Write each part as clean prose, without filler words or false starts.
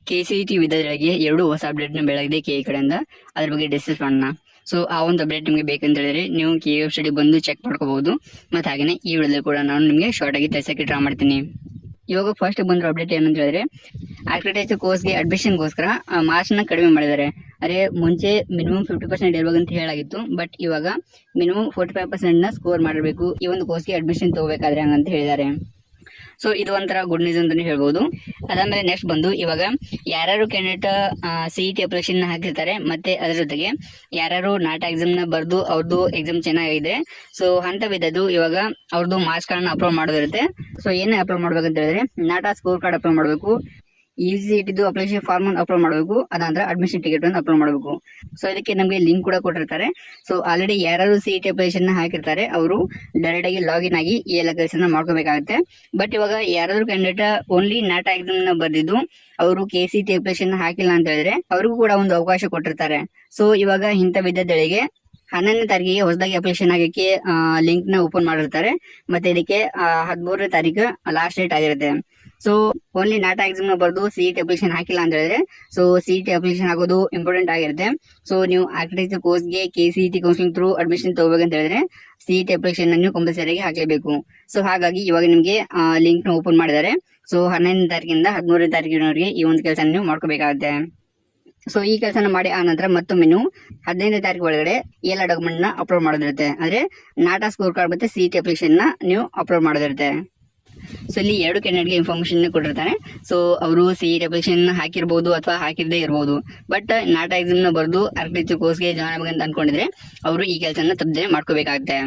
KCET ವಿದ್ಯಾರ್ಥಿಗಳಿಗೆ 2 ಹೊಸ update ಬೆಳಗಿದೆ KE ಕಡೆಯಿಂದ. ಅದ್ರ ಬಗ್ಗೆ ಡಿಸ್ಕಸ್ ಮಾಡೋಣ. ಸೊ ಆ ಒಂದು ಅಪ್ಡೇಟ್ ನಿಮಗೆ ಬೇಕಂತ ಹೇಳಿದ್ರೆ ನೀವು KE ವೆಬ್ಸೈಟ್ ಬಂದು ಚೆಕ್ ಮಾಡ್ಕೋಬಹುದು. ಮತ್ತೆ ಹಾಗೇನೆ ಈ ವಿಡಿಯೋದಲ್ಲಿ ಕೂಡ ನಾನು ನಿಮಗೆ ಶಾರ್ಟ್ ಆಗಿ ತಿಳಿಸಕ್ಕೆ ಟ್ರೈ ಮಾಡ್ತೀನಿ. ಇವಾಗ ಫಸ್ಟ್ ಬಂದಿರೋ ಅಪ್ಡೇಟ್ ಏನಂತ ಹೇಳಿದ್ರೆ, ಆರ್ಕಿಟೆಕ್ಚರ್ ಕೋರ್ಸ್ಗೆ ಅಡ್ಮಿಷನ್ಗೋಸ್ಕರ ಮಾರ್ಕ್ಸ್ನ ಕಡಿಮೆ ಮಾಡಿದ್ದಾರೆ. ಅದೇ ಮುಂಚೆ ಮಿನಿಮಮ್ 50% ಇರಬೇಕಂತ ಹೇಳಾಗಿತ್ತು, ಬಟ್ ಇವಾಗ ಮಿನಿಮಮ್ 45% ಸ್ಕೋರ್ ಮಾಡಬೇಕು ಈ ಒಂದು ಕೋರ್ಸ್ಗೆ ಅಡ್ಮಿಷನ್ ತಗೋಬೇಕಾದ್ರೆ ಹಂಗಂತ ಹೇಳಿದ್ದಾರೆ. ಸೊ ಇದು ಒಂಥರ ಗುಡ್ ನ್ಯೂಸ್ ಅಂತಾನೆ ಹೇಳ್ಬೋದು. ಅದಾದ್ಮೇಲೆ ನೆಕ್ಸ್ಟ್ ಬಂದು ಇವಾಗ ಯಾರ್ಯಾರು ಕ್ಯಾಂಡಿಡೇಟ್ CET ಅಪ್ಲಿಕೇಶನ್ ಹಾಕಿರ್ತಾರೆ, ಮತ್ತೆ ಅದ್ರ ಜೊತೆಗೆ ಯಾರ್ಯಾರು ನಾಟ ಎಕ್ಸಾಮ್ ನ ಬರ್ದು ಅವ್ರದ್ದು ಎಕ್ಸಾಮ್ ಚೆನ್ನಾಗಿದೆ, ಸೊ ಅಂತವಿದ್ದು ಇವಾಗ ಅವ್ರದ್ದು ಮಾರ್ಕ್ಸ್ ಕಾರ್ಡ್ ಅಪ್ಲೋಡ್ ಮಾಡೋದಿರುತ್ತೆ. ಸೊ ಏನೇ ಅಪ್ಲೋಡ್ ಮಾಡ್ಬೇಕಂತ ಹೇಳಿದ್ರೆ ನಾಟ ಸ್ಕೋರ್ ಕಾರ್ಡ್ ಅಪ್ಲೋಡ್ ಮಾಡಬೇಕು, CET ಅಪ್ಲಿಕೇಶನ್ ಫಾರ್ಮ್ ಅನ್ನು ಅಪ್ಲೋಡ್ ಮಾಡಬೇಕು, ಅದಾದ್ರೆ ಅಡ್ಮಿಷನ್ ಟಿಕೆಟ್ ಅನ್ನು ಅಪ್ಲೋಡ್ ಮಾಡಬೇಕು. ಸೊ ಇದಕ್ಕೆ ನಮಗೆ ಲಿಂಕ್ ಕೂಡ ಕೊಟ್ಟಿರ್ತಾರೆ. ಸೊ ಆಲ್ರೆಡಿ ಯಾರು CET ಅಪ್ಲಿಕೇಶನ್ ಹಾಕಿರ್ತಾರೆ ಅವರು ಡೈರೆಕ್ಟ್ ಆಗಿ ಲಾಗಿನ್ ಆಗಿ ಈ ಎಲ್ಲ ಕೆಲಸ ಮಾಡ್ಕೋಬೇಕಾಗುತ್ತೆ. ಬಟ್ ಇವಾಗ ಯಾರಾದ್ರೂ ಕ್ಯಾಂಡಿಡೇಟ್ ಓನ್ಲಿ ನಾಟ ಎಕ್ಸಾಮ್ ನ ಬರ್ದಿದ್ದು ಅವರು KCET ಅಪ್ಲಿಕೇಶನ್ ಹಾಕಿಲ್ಲ ಅಂತ ಹೇಳಿದ್ರೆ ಅವ್ರಿಗೂ ಕೂಡ ಒಂದು ಅವಕಾಶ ಕೊಟ್ಟಿರ್ತಾರೆ. ಸೊ ಇವಾಗ ಇಂಥ ವಿದ್ಯಾರ್ಥಿಗಳಿಗೆ 11ನೇ ತಾರೀಕಿಗೆ ಹೊಸದಾಗಿ ಅಪ್ಲಿಕೇಶನ್ ಆಗಕ್ಕೆ ಲಿಂಕ್ ನ ಓಪನ್ ಮಾಡಿರ್ತಾರೆ. ಮತ್ತೆ ಇದಕ್ಕೆ 13ನೇ ತಾರೀಕು ಲಾಸ್ಟ್ ಡೇಟ್ ಆಗಿರುತ್ತೆ. ಸೊ ಓನ್ಲಿ ನಾಟ ಎಕ್ಸಾಮ್ ನ ಬರ್ದು CET ಅಪ್ಲಿಕೇಶನ್ ಹಾಕಿಲ್ಲ ಅಂತ ಹೇಳಿದ್ರೆ ಸೊ CET ಅಪ್ಲಿಕೇಶನ್ ಆಗೋದು ಇಂಪಾರ್ಟೆಂಟ್ ಆಗಿರುತ್ತೆ. ಸೊ ನೀವು ಆರ್ಕಿಟೆಕ್ಚರ್ ಕೋರ್ಸ್ಗೆ KCET ಕೌನ್ಸಿಲಿಂಗ್ ಥ್ರೂ ಅಡ್ಮಿಷನ್ ತಗೋಬೇಕಂತ ಹೇಳಿದ್ರೆ CET ಅಪ್ಲಿಕೇಶನ್ ಅನ್ನು ಕಂಪಲ್ಸರಿ ಹಾಕಲೇಬೇಕು. ಸೊ ಹಾಗಾಗಿ ಇವಾಗ ನಿಮಗೆ ಲಿಂಕ್ ನ ಓಪನ್ ಮಾಡಿದ್ದಾರೆ. ಸೊ 11ನೇ ತಾರೀಕಿಂದ 13ನೇ ತಾರೀಕಿನವರೆಗೆ ಈ ಒಂದು ಕೆಲಸ ನೀವು ಮಾಡ್ಕೋಬೇಕಾಗುತ್ತೆ. ಸೊ ಈ ಕೆಲಸನ ಮಾಡಿ ಆ ನಂತರ ಮತ್ತೊಮ್ಮೆ ನೀವು 15ನೇ ತಾರೀಕು ಒಳಗಡೆ ಎಲ್ಲ ಡಾಕ್ಯುಮೆಂಟ್ ನ ಅಪ್ಲೋಡ್ ಮಾಡೋದಿರುತ್ತೆ. ಅಂದ್ರೆ ನಾಟಾ ಸ್ಕೋರ್ ಕಾರ್ಡ್ ಮತ್ತೆ CET ಅಪ್ಲಿಕೇಶನ್ ನ ನೀವು ಅಪ್ಲೋಡ್ ಮಾಡೋದಿರುತ್ತೆ. ಸೊ ಇಲ್ಲಿ 2 ಕ್ಯಾಂಡಿಡೇಟ್ಗೆ ಇನ್ಫಾರ್ಮೇಶನ್ ಕೊಟ್ಟಿರ್ತಾರೆ. ಸೊ ಅವರು CET ಅಪ್ಲಿಕೇಶನ್ ಹಾಕಿರ್ಬೋದು ಅಥವಾ ಹಾಕಿರದೇ ಇರಬಹುದು. ಬಟ್ ನಾಟಾ ಎಕ್ಸಾಮ್ ನ ಬರೆದು ಆರ್ಕಿಟೆಕ್ಚರ್ ಕೋರ್ಸ್ಗೆ ಜಾಯ್ನ್ ಆಗಬೇಕಂತ ಅನ್ಕೊಂಡಿದ್ರೆ ಅವರು ಈ ಕೆಲಸನ ತಪ್ಪದೆ ಮಾಡ್ಕೋಬೇಕಾಗುತ್ತೆ.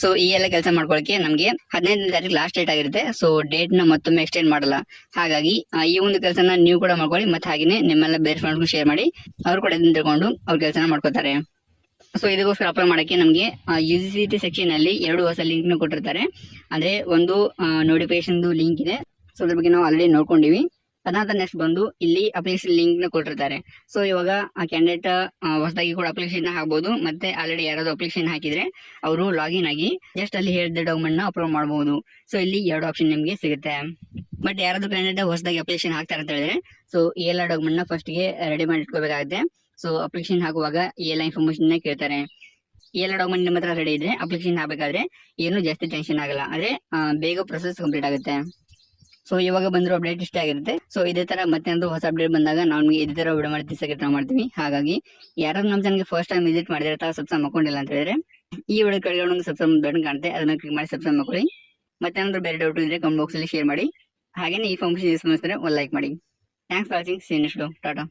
ಸೊ ಈ ಎಲ್ಲ ಕೆಲಸ ಮಾಡ್ಕೊಳ್ಳಕ್ಕೆ ನಮಗೆ 15ನೇ ತಾರೀಕು ಲಾಸ್ಟ್ ಡೇಟ್ ಆಗಿರುತ್ತೆ. ಸೊ ಡೇಟ್ ನ ಮತ್ತೊಮ್ಮೆ ಎಕ್ಸ್ಟೆಂಡ್ ಮಾಡಲ್ಲ. ಹಾಗಾಗಿ ಈ ಒಂದು ಕೆಲಸನ ನೀವು ಕೂಡ ಮಾಡ್ಕೊಳ್ಳಿ, ಮತ್ತೆ ಹಾಗೇನೆ ನಿಮ್ಮೆಲ್ಲ ಬೇರೆ ಫ್ರೆಂಡ್ಸ್ ಶೇರ್ ಮಾಡಿ ಅವ್ರು ಕೂಡ ಇದನ್ನ ತಿಳ್ಕೊಂಡು ಅವ್ರ ಕೆಲಸನ ಮಾಡ್ಕೋತಾರೆ. ಸೊ ಇದಕ್ಕೋಸ್ಕರ ಅಪ್ಲೈ ಮಾಡಕ್ಕೆ ನಮಗೆ UGC ಸೆಕ್ಷನ್ ಅಲ್ಲಿ 2 ಹೊಸ ಲಿಂಕ್ ನ ಕೊಟ್ಟಿರ್ತಾರೆ. ಅಂದ್ರೆ ಒಂದು ನೋಟಿಫಿಕೇಶನ್ ಲಿಂಕ್ ಇದೆ. ಸೊ ಅದ್ರ ಬಗ್ಗೆ ನಾವು ಆಲ್ರೆಡಿ ನೋಡ್ಕೊಂಡಿವಿ. ಅದಾದ ನೆಕ್ಸ್ಟ್ ಬಂದು ಇಲ್ಲಿ ಅಪ್ಲಿಕೇಶನ್ ಲಿಂಕ್ ನ ಕೊಟ್ಟಿರ್ತಾರೆ. ಸೊ ಇವಾಗ ಆ ಕ್ಯಾಂಡಿಡೇಟ್ ಹೊಸದಾಗಿ ಕೂಡ ಅಪ್ಲಿಕೇಶನ್ ಹಾಕಬಹುದು, ಮತ್ತೆ ಆಲ್ರೆಡಿ ಯಾರಾದ್ರೂ ಅಪ್ಲಿಕೇಶನ್ ಹಾಕಿದ್ರೆ ಅವರು ಲಾಗಿನ್ ಆಗಿ ಜಸ್ಟ್ ಅಲ್ಲಿ ಹೇಳಿದ ಡಾಕ್ಯುಮೆಂಟ್ ನ ಅಪ್ಲೋಡ್ ಮಾಡಬಹುದು. ಸೊ ಇಲ್ಲಿ 2 ಆಪ್ಷನ್ ನಿಮಗೆ ಸಿಗುತ್ತೆ. ಬಟ್ ಯಾರಾದ್ರೂ ಕ್ಯಾಂಡಿಡೇಟ್ ಹೊಸದಾಗಿ ಅಪ್ಲಿಕೇಶನ್ ಹಾಕ್ತಾರೆ ಅಂತ ಹೇಳಿದ್ರೆ ಸೊ ಈ ಎಲ್ಲ ಡಾಕ್ಯುಮೆಂಟ್ ನ ಫಸ್ಟ್ ಗೆ ರೆಡಿ ಮಾಡಿ ಇಟ್ಕೋಬೇಕಾಗುತ್ತೆ. ಸೊ ಅಪ್ಲಿಕೇಶನ್ ಹಾಕುವಾಗ ಈ ಎಲ್ಲ ಇನ್ಫಾರ್ಮೇಶನ್ ಕೇಳ್ತಾರೆ. ಈ ಎಲ್ಲ ಡಾಕ್ಯುಮೆಂಟ್ ನಿಮ್ಮ ಹತ್ರ ರೆಡಿ ಇದ್ರೆ ಅಪ್ಲಿಕೇಶನ್ ಹಾಕಬೇಕಾದ್ರೆ ಏನು ಜಾಸ್ತಿ ಟೆನ್ಷನ್ ಆಗಲ್ಲ, ಅಂದ್ರೆ ಬೇಗ ಪ್ರೊಸೆಸ್ ಕಂಪ್ಲೀಟ್ ಆಗುತ್ತೆ. ಸೊ ಇವಾಗ ಬಂದಿರೋ ಅಪ್ಡೇಟ್ ಇಷ್ಟ ಆಗಿರುತ್ತೆ. ಸೊ ಇದೇ ತರ ಮತ್ತೆ ಹೊಸ ಅಪ್ಡೇಟ್ ಬಂದಾಗ ನಾವು ಇದೇ ತರ ವಿಡಿಯೋ ಮಾಡಿ ಟ್ರೈ ಮಾಡ್ತೀವಿ. ಹಾಗಾಗಿ ಯಾರಾದ್ರೂ ನಮ್ಮ ಚಾನಲ್ಗೆ ಫಸ್ಟ್ ಟೈಮ್ ವಿಸಿಟ್ ಮಾಡಿದ್ರೆ ಸಬ್ಸ್ಕ್ರೈಬ್ ಮಾಡ್ಕೊಂಡಿಲ್ಲ ಅಂತ ಹೇಳಿದ್ರೆ ಈ ವಿಡಿಯೋ ಕೆಳಗಡೆ ಸಬ್ಸ್ಕ್ರೈಬ್ ಬಟನ್ ಕಾಣುತ್ತೆ, ಅದನ್ನ ಕ್ಲಿಕ್ ಮಾಡಿ ಸಬ್ಸ್ಕ್ರೈಬ್ ಮಾಡ್ಕೊಳ್ಳಿ. ಮತ್ತೆ ಬೇರೆ ಡೌಟ್ ಇದ್ರೆ ಕಮೆಂಟ್ ಬಾಕ್ಸ್ ಅಲ್ಲಿ ಶೇರ್ ಮಾಡಿ. ಹಾಗೇನೆ ಈ ಫಂಕ್ಷನ್ ಯೂಸ್ ಮಾಡಿದ್ರೆ ಒಂದು ಲೈಕ್ ಮಾಡಿ. Thanks for watching. See you next video. Tata.